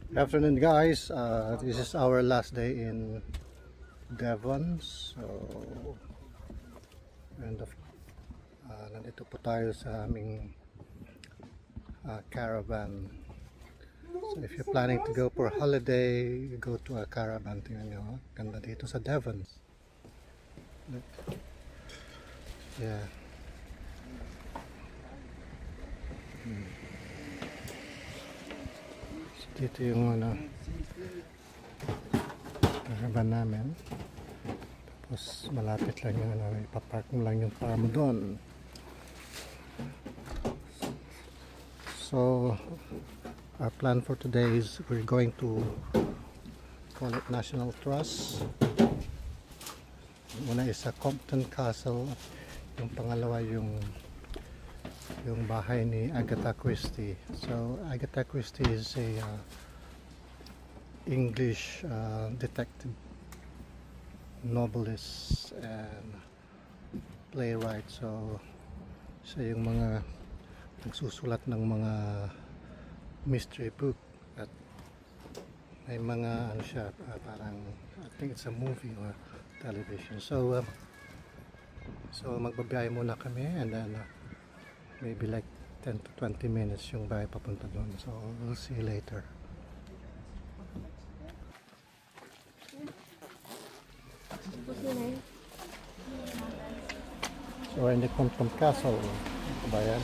Good afternoon, guys. This is our last day in Devon. So, nandito po tayo sa aming caravan. So if you're planning to go for a holiday, you go to a caravan. Tingnan nyo, ganda dito sa Devon. Yeah. So, dito yung caravan namin. Tapos malapit lang yung ipapark mo lang yung car mo doon. So our plan for today is we're going to call it National Trust. Una is sa Compton Castle. Yung pangalawa yung bahay ni Agatha Christie. So Agatha Christie is a English detective novelist and playwright. So siya yung mga nagsusulat ng mga mystery book at may mga ano siya, parang I think it's a movie or television. So magbabiyahe muna kami and then maybe like 10 to 20 minutes yung biyahe papunta doon. So we'll see you later. So we're in the Compton Castle, kabayan.